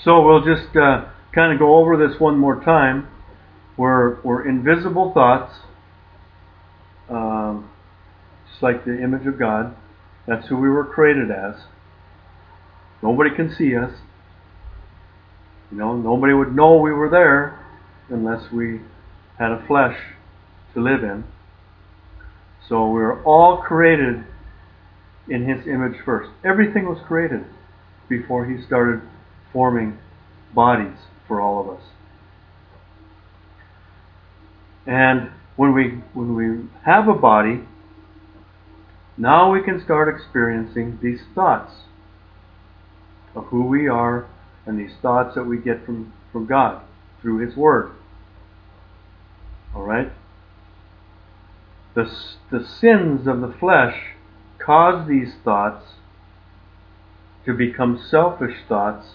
So we'll just kind of go over this one more time. We're invisible thoughts, just like the image of God. That's who we were created as. Nobody can see us. Nobody would know we were there unless we had a flesh to live in. So we were all created in His image first. Everything was created before He started forming bodies for all of us. And when we have a body, now we can start experiencing these thoughts of who we are and these thoughts that we get from God through His Word. Alright? The sins of the flesh cause these thoughts to become selfish thoughts,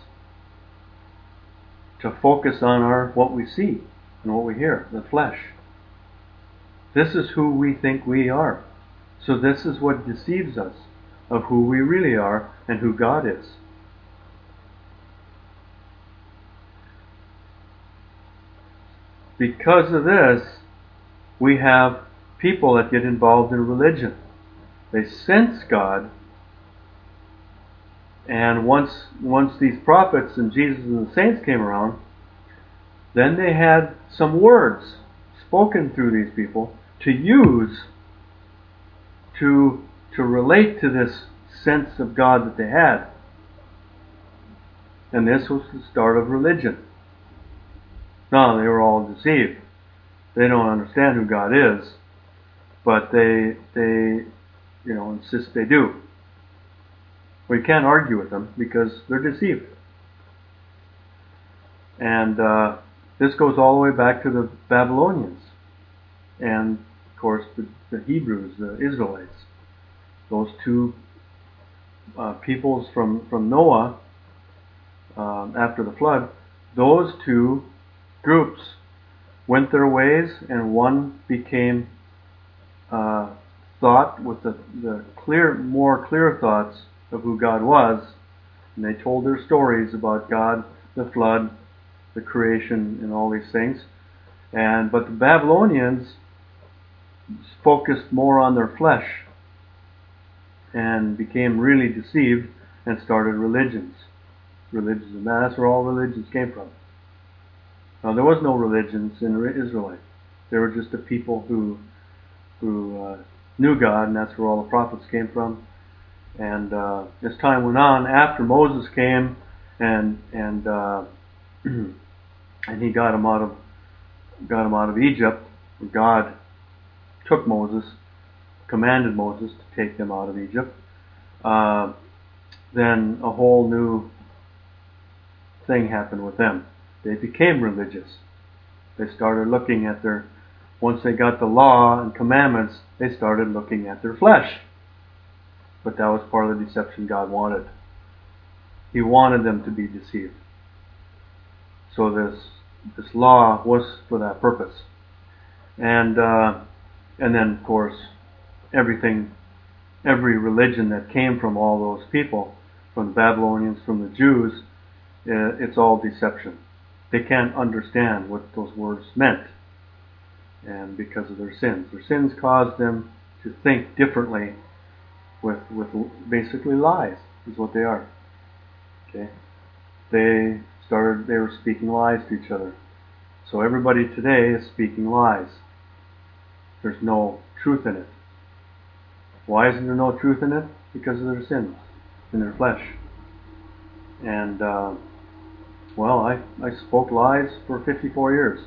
to focus on what we see and what we hear, the flesh. This is who we think we are. So this is what deceives us of who we really are and who God is. Because of this, we have people that get involved in religion. They sense God, and once these prophets and Jesus and the saints came around, then they had some words spoken through these people to use to relate to this sense of God that they had. And this was the start of religion. No, they were all deceived. They don't understand who God is, but they insist they do. We can't argue with them because they're deceived. And this goes all the way back to the Babylonians and, of course, the Hebrews, the Israelites. Those two peoples from Noah after the flood, those two groups went their ways, and one became thought with the more clear thoughts of who God was, and they told their stories about God, the flood, the creation, and all these things. But the Babylonians focused more on their flesh and became really deceived and started religions. And that's where all religions came from. Now, there was no religions in Israel. They were just a people who knew God, and that's where all the prophets came from. And as time went on, after Moses came and he got him out of Egypt, God took Moses, commanded Moses to take them out of Egypt. Then a whole new thing happened with them. They became religious. They started looking at once they got the law and commandments, they started looking at their flesh. But that was part of the deception God wanted. He wanted them to be deceived. So this law was for that purpose. And then, of course, every religion that came from all those people, from the Babylonians, from the Jews, it's all deception. They can't understand what those words meant, and because of their sins caused them to think differently with basically lies is what they are. Okay, they were speaking lies to each other. So everybody today is speaking lies. There's no truth in it. Why isn't there no truth in it? Because of their sins in their flesh. And I spoke lies for 54 years.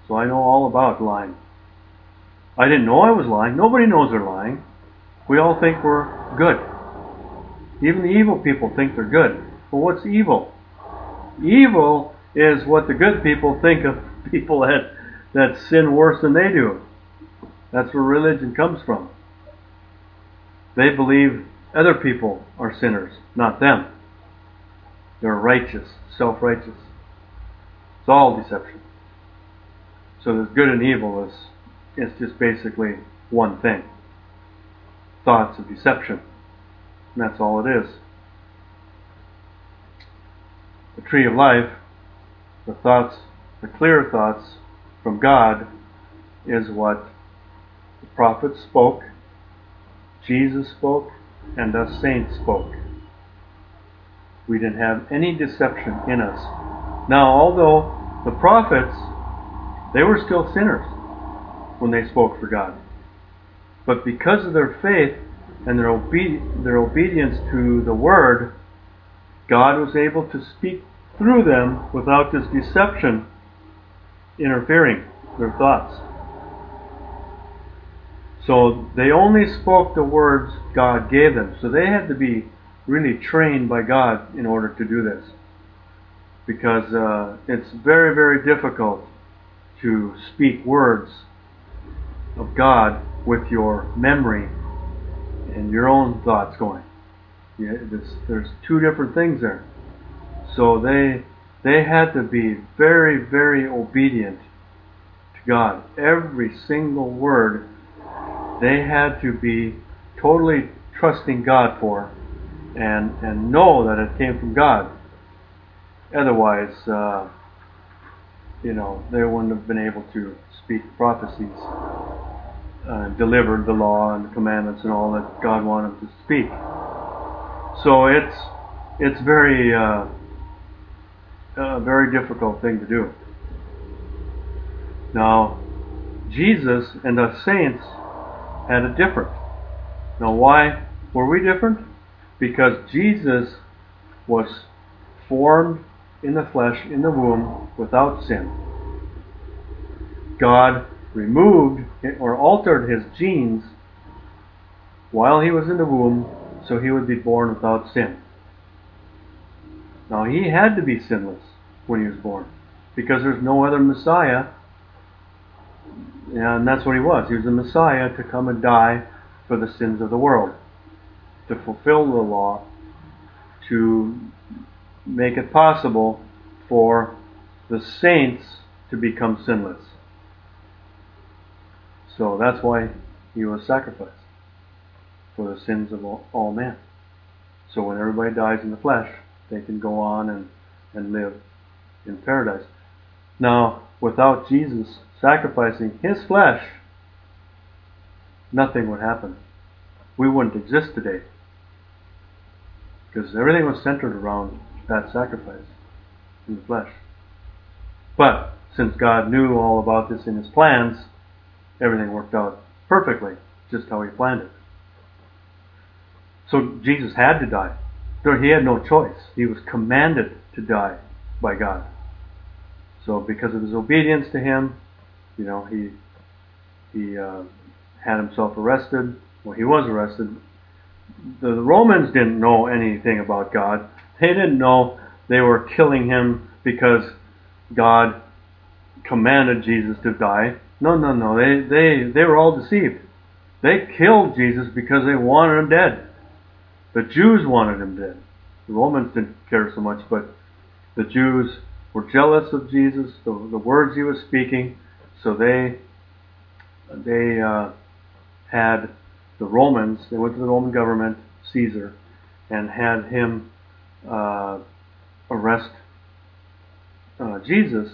So I know all about lying. I didn't know I was lying. Nobody knows they're lying. We all think we're good. Even the evil people think they're good. Well, what's evil? Evil is what the good people think of people that sin worse than they do. That's where religion comes from. They believe other people are sinners, not them. They're righteous, self-righteous. It's all deception. So there's good and evil it's just basically one thing. Thoughts of deception. And that's all it is. the tree of life, the thoughts, the clear thoughts from God, is what the prophets spoke, Jesus spoke, and us saints spoke. We didn't have any deception in us. Now, although the prophets, they were still sinners when they spoke for God. But because of their faith and their obedience to the Word, God was able to speak through them without this deception interfering their thoughts. So they only spoke the words God gave them. So they had to be really trained by God in order to do this. Because it's very, very difficult to speak words of God with your memory and your own thoughts going. There's two different things there. So they had to be very, very obedient to God. Every single word they had to be totally trusting God for, and know that it came from God. Otherwise, they wouldn't have been able to speak prophecies, deliver the law and the commandments and all that God wanted them to speak. So it's very a very difficult thing to do. Now, Jesus and us saints had it different. Now, why were we different? Because Jesus was formed in the flesh, in the womb, without sin. God removed or altered his genes while he was in the womb so he would be born without sin. Now, he had to be sinless when he was born because there's no other Messiah. And that's what he was. He was the Messiah to come and die for the sins of the world, to fulfill the law, to make it possible for the saints to become sinless. So that's why he was sacrificed, for the sins of all men. So when everybody dies in the flesh, they can go on and live in paradise. Now, without Jesus sacrificing his flesh, nothing would happen. We wouldn't exist today. Because everything was centered around that sacrifice in the flesh. But since God knew all about this in his plans, everything worked out perfectly, just how he planned it. So Jesus had to die. He had no choice. He was commanded to die by God. So because of his obedience to him, he had himself arrested. Well, he was arrested. The Romans didn't know anything about God. They didn't know they were killing him because God commanded Jesus to die. No. They were all deceived. They killed Jesus because they wanted him dead. The Jews wanted him dead. The Romans didn't care so much, but the Jews were jealous of Jesus, the words he was speaking, so they had the Romans, they went to the Roman government, Caesar, and had him arrest Jesus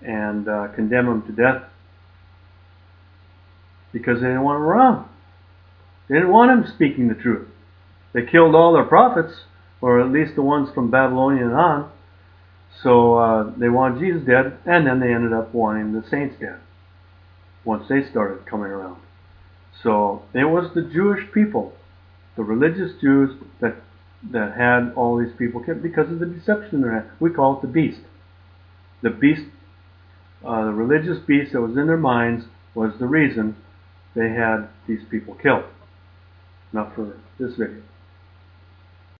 and condemn him to death because they didn't want him around. They didn't want him speaking the truth. They killed all their prophets, or at least the ones from Babylonian on. So they wanted Jesus dead, and then they ended up wanting the saints dead once they started coming around. So it was the Jewish people, the religious Jews, that had all these people killed because of the deception they had. We call it the beast. The beast, the religious beast that was in their minds was the reason they had these people killed. Not for this video.